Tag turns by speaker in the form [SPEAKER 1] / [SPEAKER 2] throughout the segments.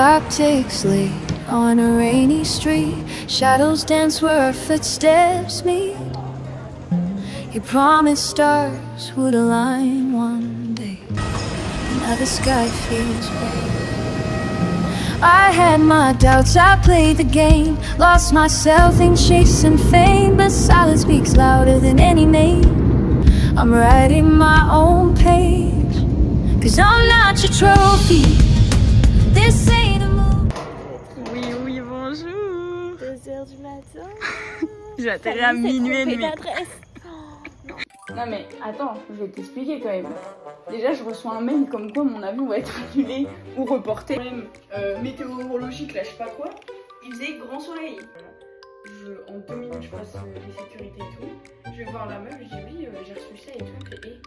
[SPEAKER 1] clock ticks late on a rainy street. Shadows dance where our footsteps meet. You promised stars would align one day. Now the sky feels gray. I had my doubts, I played the game. Lost myself in chasing fame. But silence speaks louder than any name. I'm writing my own page, 'cause I'm not your trophy. This ain't a movie.
[SPEAKER 2] Oui, bonjour.
[SPEAKER 3] 2h du matin.
[SPEAKER 2] J'ai atterri à minuit et demi. Non mais attends, je vais t'expliquer quand même. Déjà je reçois un mail comme quoi mon avion va être annulé ou reporté. Même météorologique là, je sais pas quoi. Il faisait grand soleil. En 2 minutes je passe les sécurités et tout. Je vais voir la meuf, je dis oui, j'ai reçu ça et tout. Et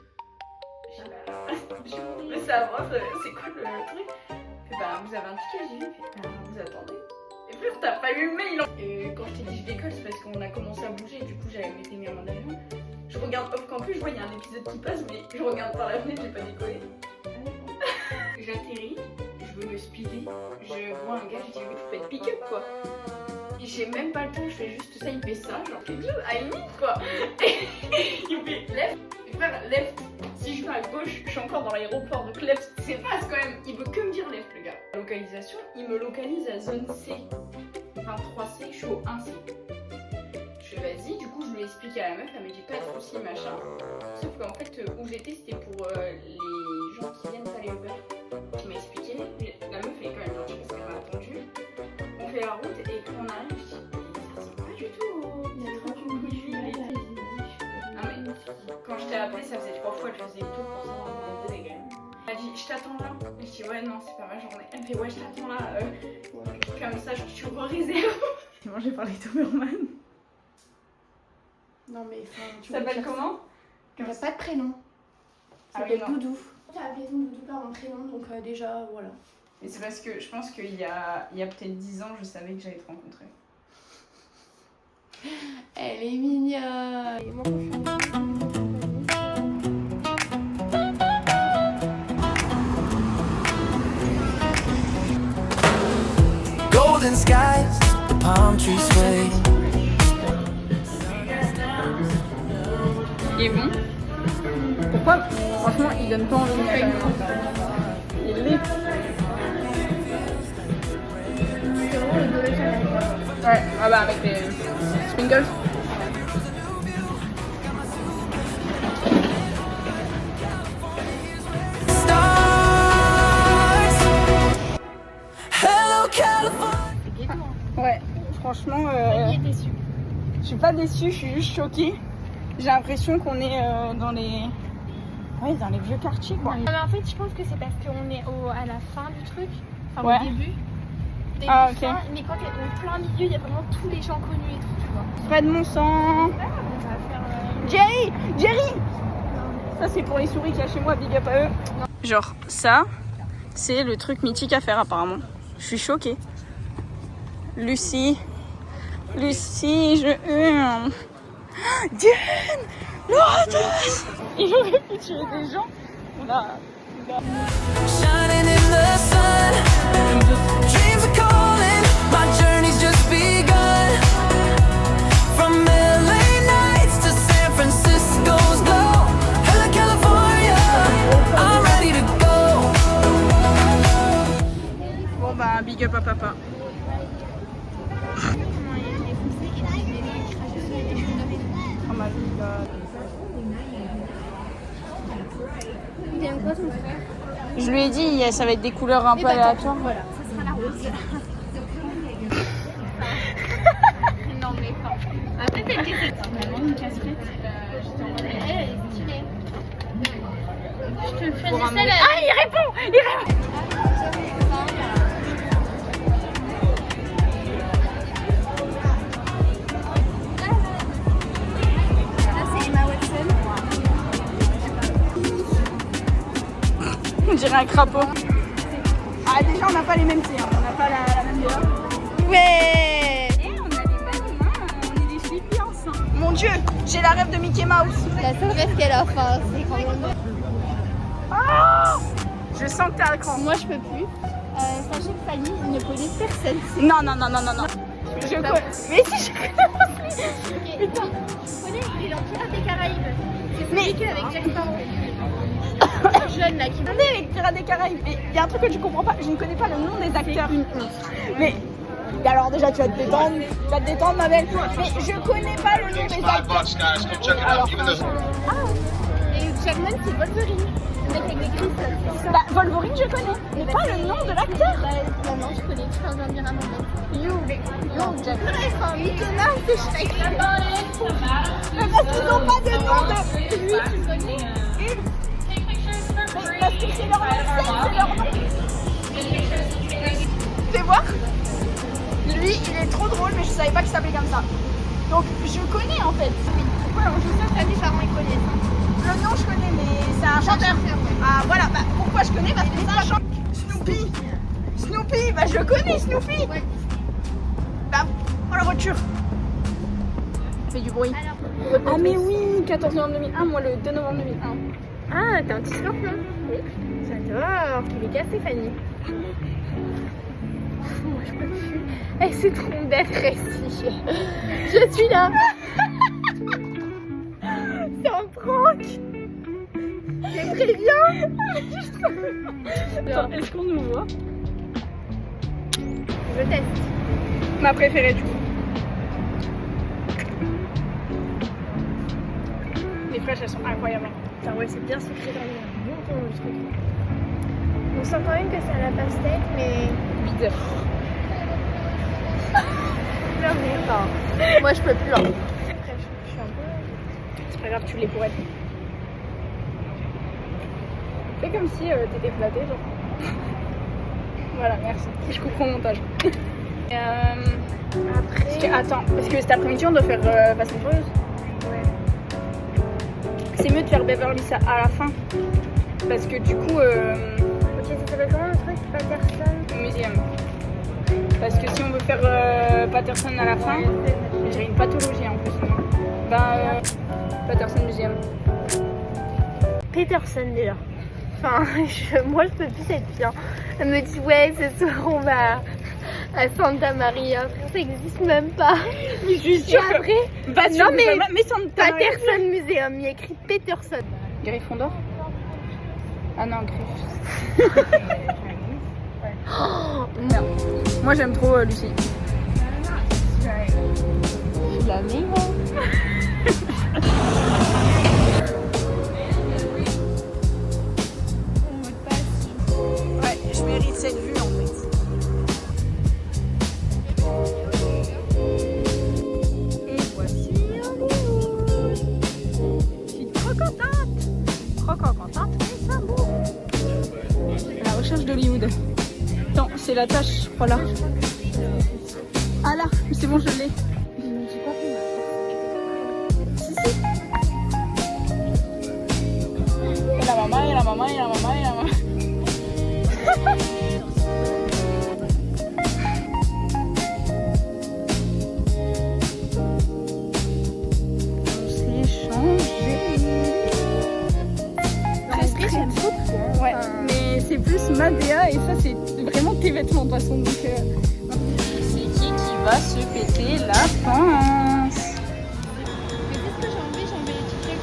[SPEAKER 2] mais ça avance, c'est quoi le truc? Et bah vous avez un ticket, j'ai dit, vous attendez. Et puis t'as pas eu le mail. Et quand je t'ai dit je décolle, c'est parce qu'on a commencé à bouger, du coup j'avais été mis en avion. Je regarde off campus, je vois il y a un épisode qui passe, mais je regarde par la fenêtre, j'ai pas décollé. J'atterris, je veux me speeder, je vois un gars, je dis oui, tu peux être pick-up quoi. Et j'ai même pas le temps, je fais juste ça, il fait ça, genre fais juste à limite quoi. Il me fait left, et frère, left, si je vais à gauche, je suis encore dans l'aéroport, donc left, c'est vaste quand même, il veut que me dire left le gars. La localisation, il me localise à zone C, 23C, je suis au 1C. Je fais vas-y, du coup je lui ai expliqué à la meuf, elle me dit pas de soucis machin. Sauf qu'en fait où j'étais c'était pour les gens qui viennent pas les Uber. Qui m'a expliqué, la meuf elle est quand même gentille parce qu'elle m'a attendu. On fait la route et quand on arrive, je dis ça ressemble pas du tout au train du Bougie. Non mais quand je t'ai appelé ça faisait 3 fois, je faisais tout pour savoir où on était quand même. Elle m'a dit je t'attends là. Je dis ouais non c'est pas ma journée. Elle me fait ouais je t'attends là. Comme ça je suis réserve. J'ai mangé par les Doberman.
[SPEAKER 3] Non mais enfin, tu
[SPEAKER 2] Ça s'appelle comment?
[SPEAKER 3] Il n'y a pas de prénom. Ça
[SPEAKER 2] Ah oui,
[SPEAKER 3] s'appelle
[SPEAKER 2] non.
[SPEAKER 3] Doudou. T'as appelé ton Doudou par un prénom, donc déjà, voilà.
[SPEAKER 2] Et c'est parce que je pense qu'il y a peut-être 10 ans, je savais que j'allais te rencontrer.
[SPEAKER 3] Elle est mignonne. Et moi, quand je suis
[SPEAKER 4] Golden skies, the palm trees sway.
[SPEAKER 2] Il est bon. Pourquoi? Franchement, il donne pas envie. Il est. Ouais, ah bah avec les sprinkles.
[SPEAKER 4] Hello California.
[SPEAKER 2] Ouais, franchement, je suis pas déçue, je suis juste choquée. J'ai l'impression qu'on est dans les vieux quartiers quoi.
[SPEAKER 5] Mais en fait, je pense que c'est parce qu'on est à la fin du truc, enfin
[SPEAKER 2] Ouais.
[SPEAKER 5] au début.
[SPEAKER 2] Ah, ok.
[SPEAKER 5] Fin, mais quand t'es au plein milieu, il y a vraiment tous les gens connus et tout, tu vois.
[SPEAKER 2] Fred Monsan.
[SPEAKER 5] On va faire.
[SPEAKER 2] Jerry. Ça c'est pour les souris qu'il y a chez moi, big up à eux. Genre ça, c'est le truc mythique à faire apparemment. Je suis choquée. Lucie, je hurle. Diane, Lotus. Il aurait pu tuer des gens. Là.
[SPEAKER 4] Shining in the sun. Dreams are calling. My journey's just begun. From LA nights to San Francisco's glow. Hello California, I'm ready to go.
[SPEAKER 2] Bon bah big up à papa. Oh my god.
[SPEAKER 5] Il aime quoi ton frère?
[SPEAKER 2] Je lui ai dit, ça va être des couleurs un peu aléatoires.
[SPEAKER 5] Voilà, ça sera la rose. Non mais enfin. Après t'as dit normalement une casquette. J'étais en mode elle est stylée. Je te fais une selle.
[SPEAKER 2] Ah il répond. On dirait un crapaud. Ah déjà on n'a pas les mêmes pieds, on n'a pas la même couleur. Ouais. Et on a les mêmes mains, on est des chiens. Mon dieu, j'ai la rêve de Mickey Mouse.
[SPEAKER 5] La seule rêve qu'elle a, enfin, c'est quand même.
[SPEAKER 2] Ah, je sens que t'as le cran.
[SPEAKER 5] Moi je peux plus.
[SPEAKER 3] Sachez que Fanny ne connaît personne.
[SPEAKER 2] Non. Je connais. Mais si je connais.
[SPEAKER 3] Putain. Tu connais, il est dans Pirates des Caraïbes. C'est celui qui est avec Jack Sparrow. Le jeune là qui
[SPEAKER 2] On est avec Pirates des Caraïbes. Mais il y a un truc que je comprends pas. Je ne connais pas le nom des acteurs. Mais alors déjà tu vas te détendre, ma belle. Mais je connais pas le nom des acteurs. Alors,
[SPEAKER 3] Et Jackman, c'est Wolverine. Le mec avec les griffes là.
[SPEAKER 2] bah, Wolverine je connais. Mais pas le nom de l'acteur.
[SPEAKER 3] Non, je connais. Tu peux en dire un nom.
[SPEAKER 2] You Jack.
[SPEAKER 3] Bref, il te l'a, c'est Shrek.
[SPEAKER 2] Mais parce qu'ils n'ont pas de nom de.
[SPEAKER 3] Lui, tu connais.
[SPEAKER 2] Mais parce que c'est leur nom de scène, c'est leur nom. Fais voir. Lui, il est trop drôle, mais je savais pas qu'il s'appelait comme ça. Donc, je connais en fait.
[SPEAKER 3] Voilà, je suis sûre que tes parents ils connaissent.
[SPEAKER 2] Le nom, je connais, mais c'est un chanteur. Ah, voilà. Bah, pourquoi je connais? Parce que c'est un chanteur. Snoopy, bah, je connais Snoopy.
[SPEAKER 3] Ouais.
[SPEAKER 2] Bah, oh la voiture. Fait du bruit. Ah, mais oui, 14 novembre 2001, moi le 2 novembre 2001.
[SPEAKER 3] Ah, t'es un petit scorpion. Oui. J'adore. Il est cassé, Fanny. Moi, je peux plus. Elle se trompe d'être ici. Je suis là. C'est un prank. C'est très bien.
[SPEAKER 2] Attends, est-ce qu'on nous voit?
[SPEAKER 3] Je teste.
[SPEAKER 2] Ma préférée du coup. Les fraîches, elles sont incroyables.
[SPEAKER 3] Putain, ouais, c'est bien sucré dans le bon ton, le truc. On sent quand même que c'est à la pastèque, mais.
[SPEAKER 2] Bide.
[SPEAKER 3] Non, mais enfin. Moi, je peux plus. Hein. Après, je suis un peu.
[SPEAKER 2] C'est pas grave, tu l'es pour elle. Fais comme si t'étais flattée, genre. Voilà, merci. Je couperai au montage.
[SPEAKER 3] Après.
[SPEAKER 2] Attends, parce que cet après-midi, on doit faire Fast and Furious.
[SPEAKER 3] Ouais.
[SPEAKER 2] C'est mieux de faire Beverly Hills à la fin. Parce que du coup,
[SPEAKER 3] Ok, ça s'appelle comment le truc? Patterson.
[SPEAKER 2] Museum. Parce que si on veut faire Patterson à la fin, j'ai une pathologie en plus. Ben, Patterson Museum.
[SPEAKER 3] Peterson déjà. Enfin, moi je peux plus être bien. Elle me dit ouais ce soir on va à Santa Maria. Ça existe même pas.
[SPEAKER 2] Mais je suis
[SPEAKER 3] Et
[SPEAKER 2] sûre.
[SPEAKER 3] après,
[SPEAKER 2] Pas sûr,
[SPEAKER 3] non mais
[SPEAKER 2] mais sans
[SPEAKER 3] Patterson Museum, il y a écrit Peterson.
[SPEAKER 2] Gryffondor. Ah non, Griff.
[SPEAKER 3] Oh,
[SPEAKER 2] Merde. Moi j'aime trop Lucie. Flamingo. Ouais, je mérite cette vue en fait. Et voici Hollywood. Je suis trop contente. Trop contente, mais ça bouge. La recherche d'Hollywood. Attends, c'est la tâche, je crois là. Ah là, c'est bon, je l'ai. Si, si. Et la maman, et la maman, et la maman, et la maman. On s'est changé.
[SPEAKER 3] j'aime beaucoup.
[SPEAKER 2] Ouais, mais c'est plus ma DA et ça c'est vraiment tes vêtements de toute façon. Donc, c'est qui va se péter la panse?
[SPEAKER 3] Mais qu'est-ce que j'ai enlevé? J'ai enlevé les trucs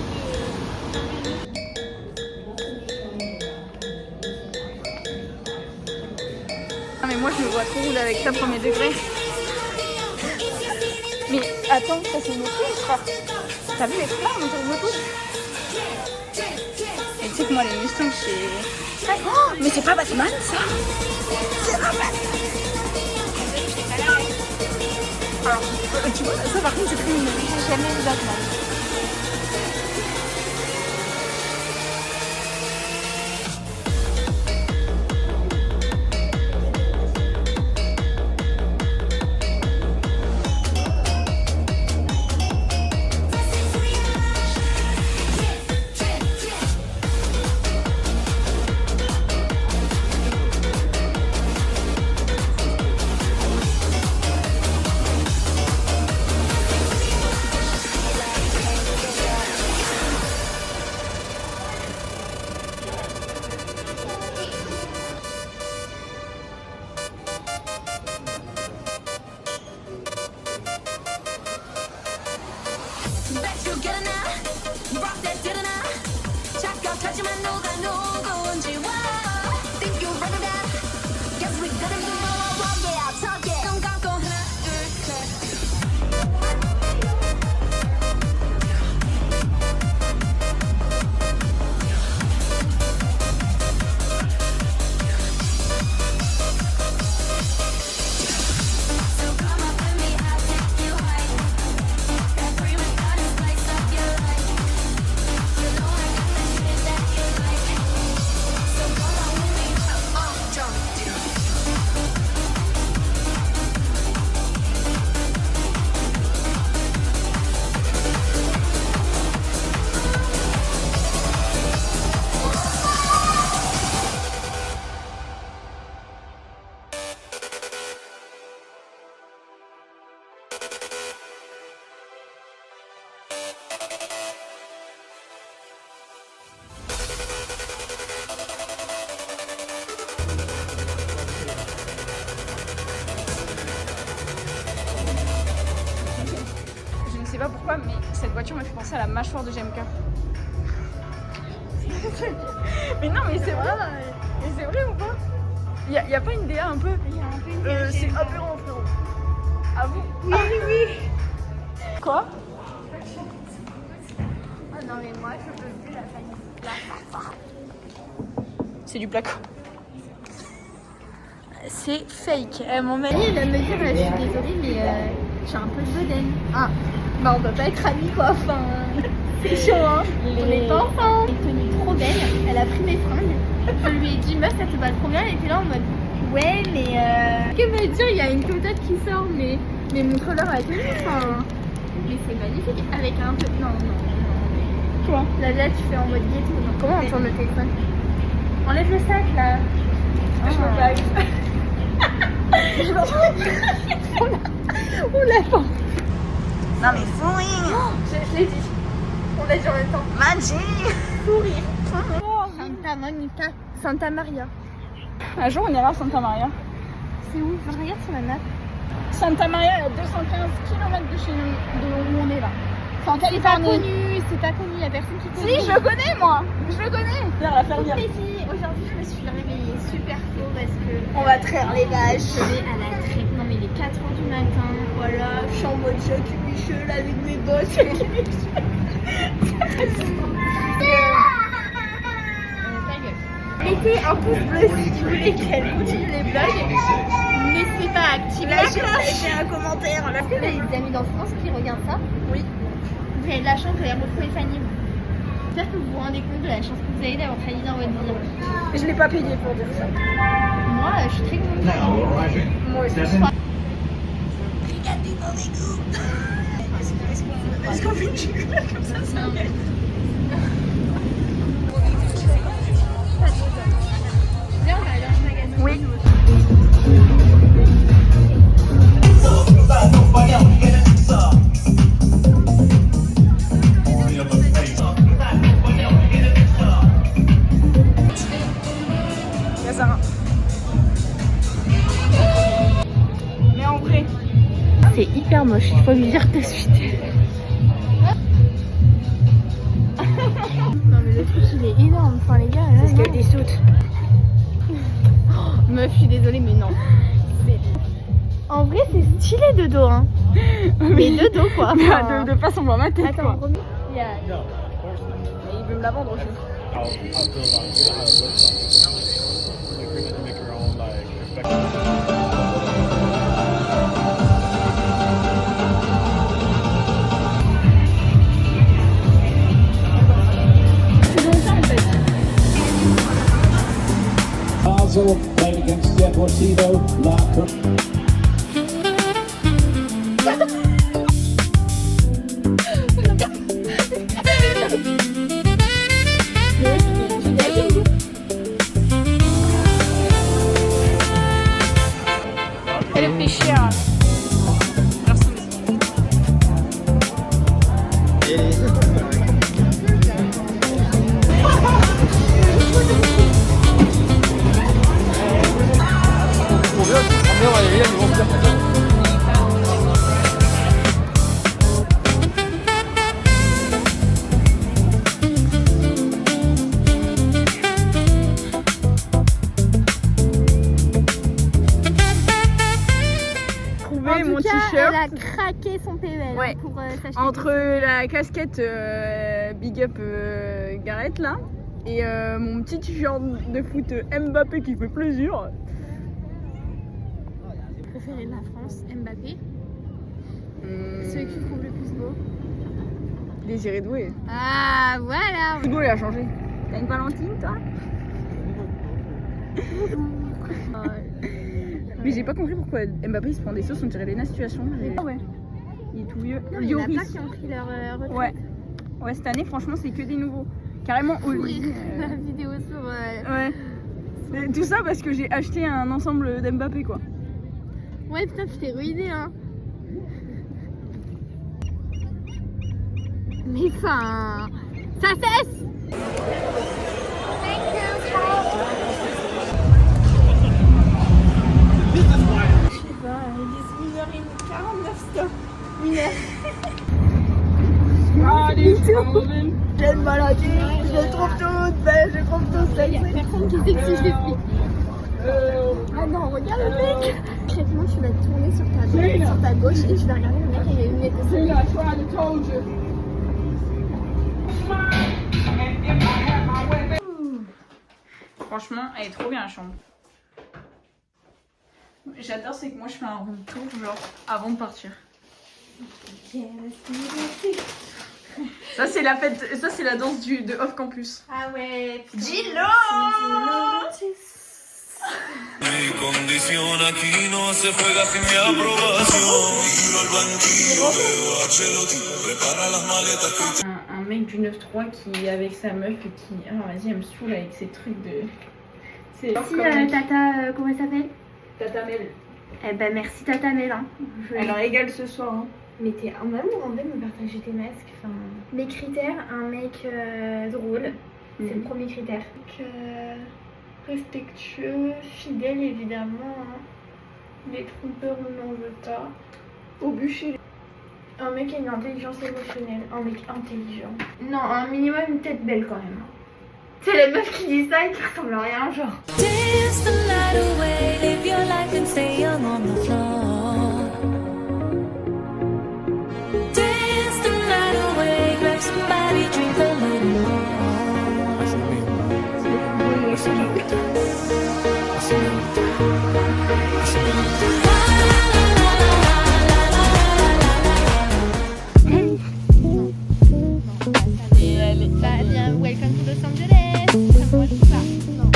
[SPEAKER 2] Ah mais moi je me vois trop rouler avec ça premier degré. Mais attends, ça c'est une touche frère. T'as vu les flammes autour de ma touche? Et tu sais que moi les Mustangs c'est... Oh, mais c'est pas Batman ça? C'est pas Batman. Alors, tu vois, ça par contre c'est criminel. J'ai jamais vu Batman. voiture me fait penser à la mâchoire de JMK. Mais non, mais c'est vrai. Mais c'est vrai ou pas? Y a pas une DA un peu? C'est aberrant, frérot. Ah bon? Oui. Quoi?
[SPEAKER 3] Ah non mais moi je peux plus la famille.
[SPEAKER 2] C'est du placo. C'est fake. Elle m'emmène.
[SPEAKER 3] Elle va me dire je suis désolée mais j'ai un peu de bedaine. Ah bah on peut pas être amis quoi, enfin c'est chaud hein. On est pas ensemble. Elle est tenue trop belle, elle a pris mes fringues. Je lui ai dit meuf ça te va trop bien, elle était là en mode ouais mais que veut dire il y a une totale qui sort mais montre-leur la tenue enfin. Mais c'est magnifique avec un peu. Non.
[SPEAKER 2] Quoi?
[SPEAKER 3] Là tu fais en mode ghetto. Comment on tourne le téléphone? Enlève le sac là.
[SPEAKER 2] Je me bague.
[SPEAKER 3] On l'a pas.
[SPEAKER 6] Non mais fouille.
[SPEAKER 3] Je l'ai dit. On l'a dit en même temps.
[SPEAKER 6] Magie.
[SPEAKER 3] Sourire. Santa Monica. Santa Maria.
[SPEAKER 2] Un jour on ira à Santa Maria.
[SPEAKER 3] C'est où? Je regarde sur la map.
[SPEAKER 2] Santa Maria est à 215 km de chez nous, de où on est là. C'est en
[SPEAKER 3] C'est pas
[SPEAKER 2] Californie.
[SPEAKER 3] connu, c'est pas connu, la personne qui connaît.
[SPEAKER 2] Si, je le connais moi. Je le connais. Viens, la faire
[SPEAKER 3] Toutes
[SPEAKER 2] bien.
[SPEAKER 3] les filles, aujourd'hui je me suis réveillée super tôt parce que
[SPEAKER 6] On va traire les vaches.
[SPEAKER 3] je vais à la traite. Non mais il est 4h du matin, voilà, je suis en mode Jackie Michel avec mes bottes. Jackie Michel. Mettez un pouce bleu si vous voulez qu'elle continue les vlogs. N'hésitez pas à activer la cloche.
[SPEAKER 6] J'ai un commentaire.
[SPEAKER 3] Est-ce que vous avez des amis d'enfance qui regardent ça? Oui. Vous avez de la chance de retrouver Fanny. J'espère que vous vous rendez compte de la chance que vous avez d'avoir Fanny dans votre vie.
[SPEAKER 2] Je l'ai pas payé pour dire ça.
[SPEAKER 3] Moi, je suis très contente.
[SPEAKER 2] Moi aussi.
[SPEAKER 6] Est-ce qu'on fait une chocolat comme ça?
[SPEAKER 3] Viens, on va aller dans le magasin.
[SPEAKER 2] Oui. Gazarin. Mais en vrai.
[SPEAKER 3] C'est hyper moche, il faut lui dire de suite. Non mais le truc il est énorme, enfin les gars, là,
[SPEAKER 2] Parce qu'elle dissoute.
[SPEAKER 3] meuf, je suis désolée mais non. En vrai c'est stylé de dos hein. Mais de dos quoi. Enfin,
[SPEAKER 2] De face on voit ma tête
[SPEAKER 3] Attends,
[SPEAKER 2] quoi.
[SPEAKER 3] remets. Il y a...
[SPEAKER 2] Mais il veut me la vendre aussi.
[SPEAKER 7] how it feels on you, how it looks on you. Like you're gonna make your own like effect.
[SPEAKER 8] Basel played against Deportivo La Coruña.
[SPEAKER 2] Elle est plus chère.
[SPEAKER 3] En
[SPEAKER 2] Mon
[SPEAKER 3] tout cas,
[SPEAKER 2] t-shirt
[SPEAKER 3] elle a craqué son PEL
[SPEAKER 2] Ouais.
[SPEAKER 3] pour s'acheter.
[SPEAKER 2] entre la casquette Big Up Gareth là et mon petit t-shirt de foot Mbappé qui fait plaisir.
[SPEAKER 3] Préféré de la France, Mbappé. Celui que tu trouves le plus beau.
[SPEAKER 2] Désiré Doué.
[SPEAKER 3] Ah voilà.
[SPEAKER 2] Hugo il a changé. T'as une Valentine toi? Mais j'ai pas compris pourquoi Mbappé il se prend des sauces, on dirait Lena Situation. Ah ouais. Il est tout vieux.
[SPEAKER 3] Non, mais il y en a
[SPEAKER 2] Lloris.
[SPEAKER 3] plein qui ont pris leur retraite.
[SPEAKER 2] Ouais. Ouais, cette année franchement c'est que des nouveaux. Carrément Oli.
[SPEAKER 3] La vidéo sur.
[SPEAKER 2] Ouais. Mais tout ça parce que j'ai acheté un ensemble d'Mbappé quoi.
[SPEAKER 3] Ouais, putain, tu t'es ruiné, hein. Mais enfin. Ça cesse!
[SPEAKER 2] Je sais pas, ils disent 1h49 stop. 1h.
[SPEAKER 6] J'ai une maladie, je trouve tout, ben je trouve tout
[SPEAKER 3] Il y a personne qui sait que si je l'explique. Ah non, regarde le mec. Concrètement, tu vas te tourner sur ta gauche et je vais regarder le mec et il a une lunette de soleil.
[SPEAKER 2] Franchement, elle est trop bien la chambre. J'adore, c'est que moi je fais un room tour genre avant de partir. Ça c'est la fête, ça c'est la danse de off campus.
[SPEAKER 3] Ah ouais,
[SPEAKER 2] Gillo.
[SPEAKER 4] Mi condición aquí no se juega sin mi aprobación. Giro al banquillo, veo a Ancelotti, prepara las maletas.
[SPEAKER 2] Un mec du 9-3 qui est avec sa meuf et qui, ah vas-y, elle me saoule avec ses trucs de. C'est
[SPEAKER 3] merci Tata, comment elle s'appelle?
[SPEAKER 2] Tata Mel.
[SPEAKER 3] Eh ben merci Tata Mel. Hein.
[SPEAKER 2] Elle régale ce soir. Hein.
[SPEAKER 3] Mais t'es un amour en fait de me partager tes masques. Enfin, mes critères, un mec drôle, c'est le premier critère. Donc, respectueux, fidèle évidemment. Hein. Les trompeurs ne m'en veut pas. Au bûcher. Un mec qui a une intelligence émotionnelle, un mec intelligent. Non, un minimum une tête belle quand même. C'est la meuf qui dit ça et qui ressemble à rien, genre.
[SPEAKER 1] Dance the night away, live your life and stay young on the floor. Dance the night away, grab somebody, drink a little more.
[SPEAKER 3] Bah bien, welcome to Los Angeles. Moi je dis ça. Non.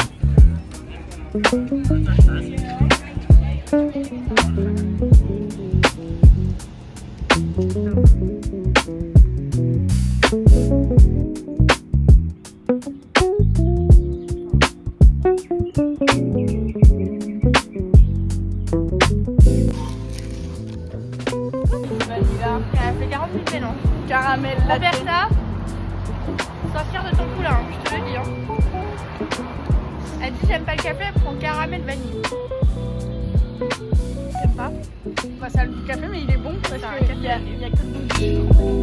[SPEAKER 3] Elle a fait 40 minutes non.
[SPEAKER 2] Caramel,
[SPEAKER 3] Roberta, sois fière de ton poulain, je te le dis. Hein. Elle dit j'aime pas le café, elle prend caramel vanille. T'aimes pas?
[SPEAKER 2] Bah, ça a le café, mais il est bon parce qu'il y a que le goût.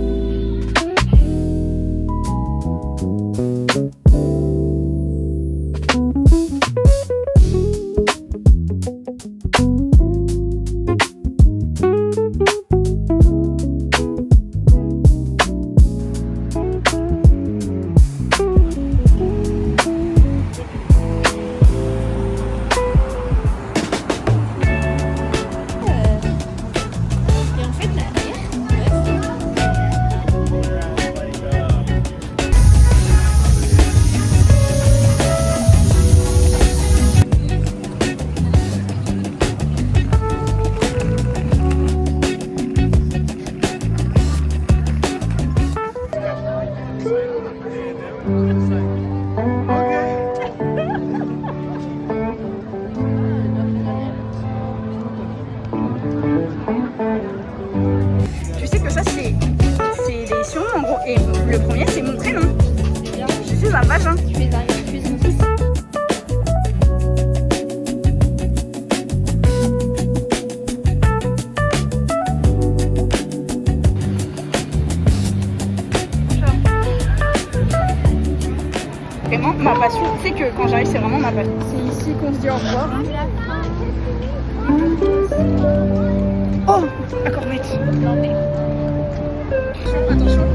[SPEAKER 2] Tu sais que ça c'est les surnoms en gros et le premier c'est mon prénom. Je suis un vagin.
[SPEAKER 3] Tu es un cuisine fils.
[SPEAKER 2] Vraiment ma passion, tu sais que quand j'arrive c'est vraiment ma passion. C'est ici qu'on se dit au revoir. Oh, d'accord mec. Attention.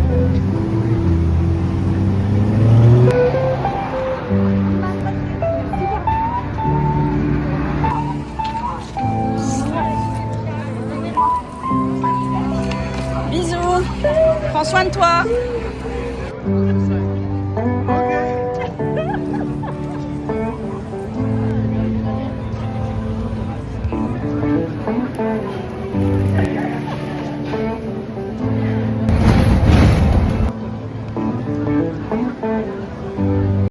[SPEAKER 2] Bisous. Prends soin de toi.